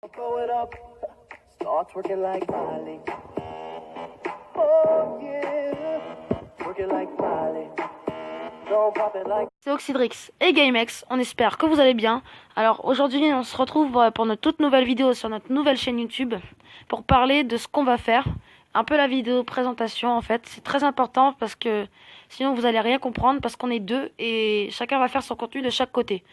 Throw it up, start twerking like Miley. Oh yeah, twerking like Miley. Don't pop it like. C'est Oxydrix et GameX, on espère que vous allez bien. Alors aujourd'hui on se retrouve pour notre toute nouvelle vidéo sur notre nouvelle chaîne YouTube pour parler de ce qu'on va faire. Un peu la vidéo présentation en fait, c'est très important parce que sinon vous allez rien comprendre parce qu'on est deux et chacun va faire son contenu de chaque côté.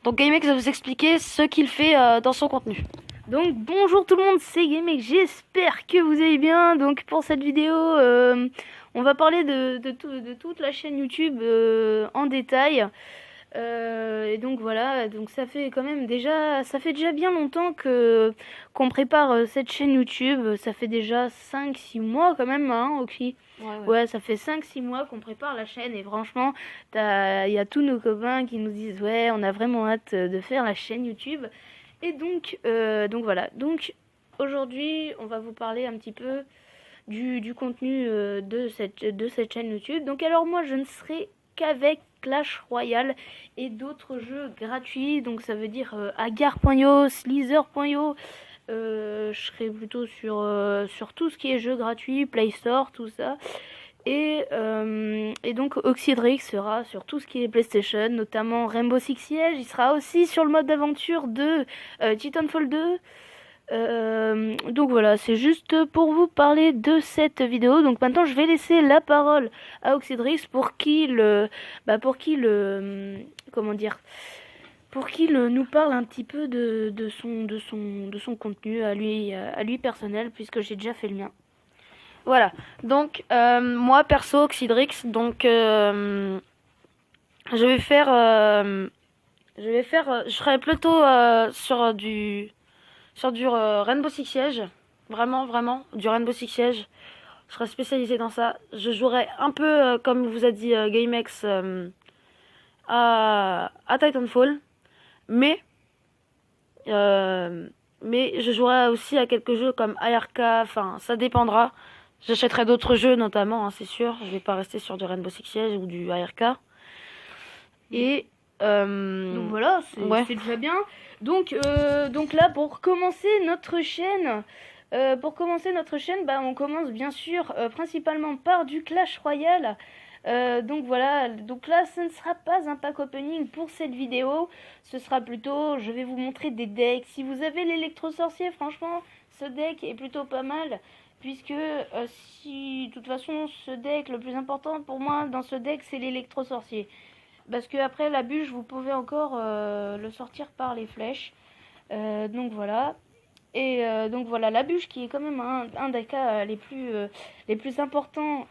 Donc GameX va vous expliquer ce qu'il fait dans son contenu. Donc bonjour tout le monde, c'est GameX, j'espère que vous allez bien. Donc pour cette vidéo, on va parler de toute la chaîne YouTube en détail. Et donc voilà, donc ça fait déjà bien longtemps qu'on prépare cette chaîne YouTube. Ça fait déjà 5-6 mois quand même, hein, ok. Ouais, ça fait 5-6 mois qu'on prépare la chaîne et franchement, il y a tous nos copains qui nous disent ouais, on a vraiment hâte de faire la chaîne YouTube. Et donc voilà. Donc aujourd'hui, on va vous parler un petit peu du contenu de cette chaîne YouTube. Donc alors moi, je ne serai qu'avec Clash Royale et d'autres jeux gratuits. Donc ça veut dire Agar.io, Slither.io. Je serai plutôt sur tout ce qui est jeux gratuits, Play Store, tout ça. Et donc Oxydrix sera sur tout ce qui est PlayStation, notamment Rainbow Six Siege. Il sera aussi sur le mode d'aventure de Titanfall 2. Donc voilà, c'est juste pour vous parler de cette vidéo. Donc maintenant je vais laisser la parole à Oxydrix pour qu'il nous parle un petit peu de son contenu à lui personnel, puisque j'ai déjà fait le mien. Voilà, donc moi perso Oxydrix, donc je serai plutôt sur du Rainbow Six Siege, vraiment du Rainbow Six Siege. Je serai spécialisé dans ça. Je jouerai un peu comme vous a dit GameX à Titanfall, mais je jouerai aussi à quelques jeux comme ARK. Enfin, ça dépendra. J'achèterai d'autres jeux notamment, hein, c'est sûr. Je vais pas rester sur du Rainbow Six Siege ou du ARK. Et donc voilà, c'est déjà bien. Donc là, pour commencer notre chaîne, on commence bien sûr principalement par du Clash Royale. Donc voilà, donc là ce ne sera pas un pack opening pour cette vidéo, ce sera plutôt, je vais vous montrer des decks. Si vous avez l'électro-sorcier, franchement ce deck est plutôt pas mal, puisque de toute façon ce deck, le plus important pour moi dans ce deck c'est l'électro-sorcier, parce que après la bûche vous pouvez encore le sortir par les flèches. Donc voilà. Et donc voilà, la bûche qui est quand même un des cas les plus importants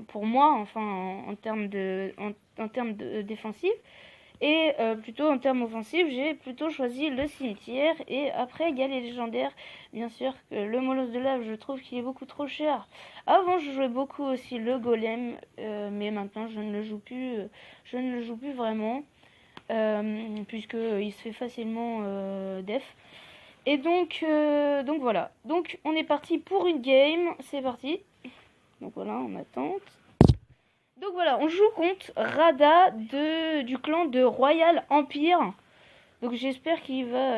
pour moi, enfin en termes de défensif. Et plutôt en termes offensifs, j'ai plutôt choisi le cimetière. Et après, il y a les légendaires. Bien sûr que le molosse de lave, je trouve qu'il est beaucoup trop cher. Avant, je jouais beaucoup aussi le golem, mais maintenant je ne le joue plus vraiment, puisque il se fait facilement def. Et donc voilà. Donc on est parti pour une game. C'est parti. Donc voilà, on attend. Donc voilà, on joue contre Rada du clan de Royal Empire. Donc j'espère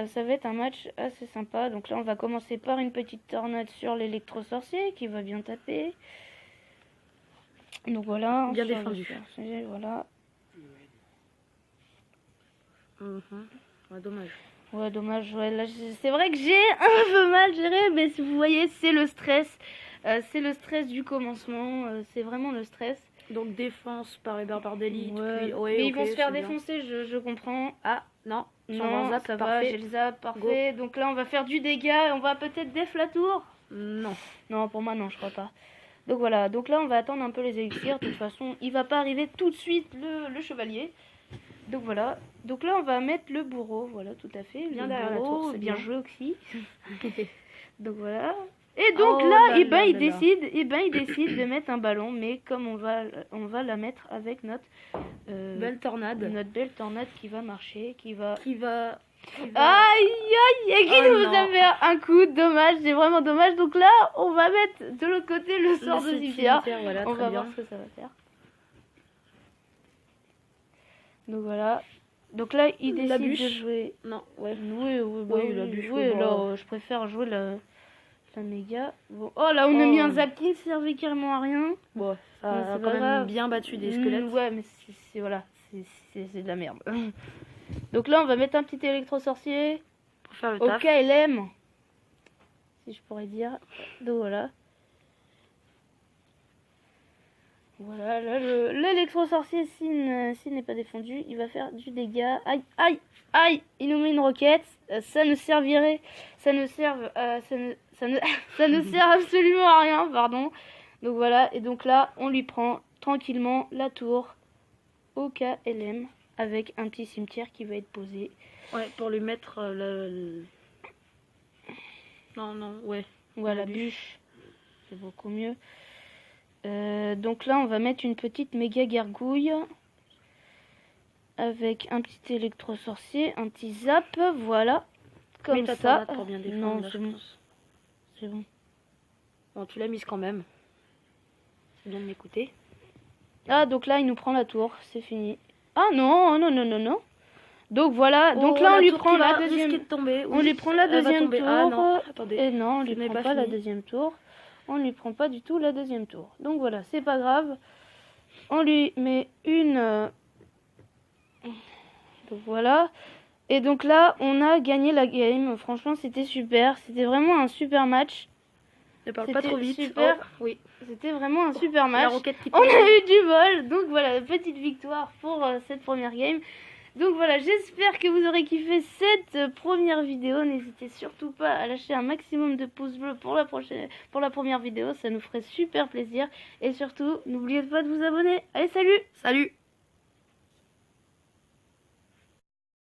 ça va être un match assez sympa. Donc là on va commencer par une petite tornade sur l'électro-sorcier qui va bien taper. Donc voilà. Bien défendu. Voilà. Ouais, dommage. Ouais, dommage. Ouais, là, c'est vrai que j'ai un peu mal géré, mais vous voyez, c'est le stress. C'est le stress du commencement. C'est vraiment le stress. Donc défense par les barbares d'élite. Ouais. Ouais, mais ils vont se faire défoncer, je comprends. Ah, non, zap, ça va, j'ai le zap, parfait. Go. Donc là, on va faire du dégât. On va peut-être def la tour. Non, pour moi, non, je crois pas. Donc voilà, donc là, on va attendre un peu les élixirs. De toute façon, il va pas arriver tout de suite le chevalier. Donc voilà, donc là on va mettre le bourreau, voilà, tout à fait, bien derrière la tour, c'est bien joué aussi. Donc voilà. Et donc il décide de mettre un ballon, mais comme on va la mettre avec notre belle tornade qui va marcher, qui va aïe et qui nous a fait un coup, dommage, c'est vraiment dommage. Donc là on va mettre de l'autre côté le sort de Zifia, voilà, on va voir ce que ça va faire. Donc voilà. Donc là, il La décide de bûche. jouer. Non, ouais. Oui, oui, bah Oui, oui, la bûche, oui, oui, bon. alors je préfère jouer la méga. Bon. Oh là, on a mis un Zapkin, ça servait carrément à rien. Bon, ça Mais a c'est quand pas même grave. bien battu des squelettes. Ouais, mais voilà, c'est de la merde. Donc là, on va mettre un petit électro-sorcier. Pour faire le Au taf. KLM, si je pourrais dire. Donc voilà. Voilà, là, l'électro-sorcier, s'il n'est pas défendu, il va faire du dégât. Aïe, aïe, aïe, il nous met une roquette. Ça ne servirait, ça ne sert absolument à rien, pardon. Donc voilà, et donc là, on lui prend tranquillement la tour au KLM avec un petit cimetière qui va être posé. Ouais, pour lui mettre Non, non, ouais. Voilà, La bûche, c'est beaucoup mieux. Donc là, on va mettre une petite méga gargouille avec un petit électro-sorcier, un petit zap, voilà, comme Mais t'as ça. pour bien défendre, Non, là, c'est je bon, pense. c'est bon. Bon, tu l'as mise quand même. C'est bien de m'écouter. Ah, donc là, il nous prend la tour, c'est fini. Ah non, non, non, non, non. Donc voilà, donc Oh, là, on la lui tour prend qui la va deuxième. risquer de tomber. On Oui, lui prend la elle va deuxième tomber. tour. Ah non, attendez. Et non, on lui Ce n'est prend pas pas la fini. deuxième tour. On lui prend pas du tout la deuxième tour. Donc voilà, c'est pas grave. On lui met une. Donc voilà. Et donc là, on a gagné la game. Franchement, c'était super. C'était vraiment un super match. Ne parle pas C'était trop vite. super. Oh, oui. C'était vraiment un super La match. roquette qui On tombe. a eu du vol. Donc voilà, petite victoire pour cette première game. Donc voilà, j'espère que vous aurez kiffé cette première vidéo. N'hésitez surtout pas à lâcher un maximum de pouces bleus pour la première vidéo. Ça nous ferait super plaisir. Et surtout, n'oubliez pas de vous abonner. Allez, salut! Salut!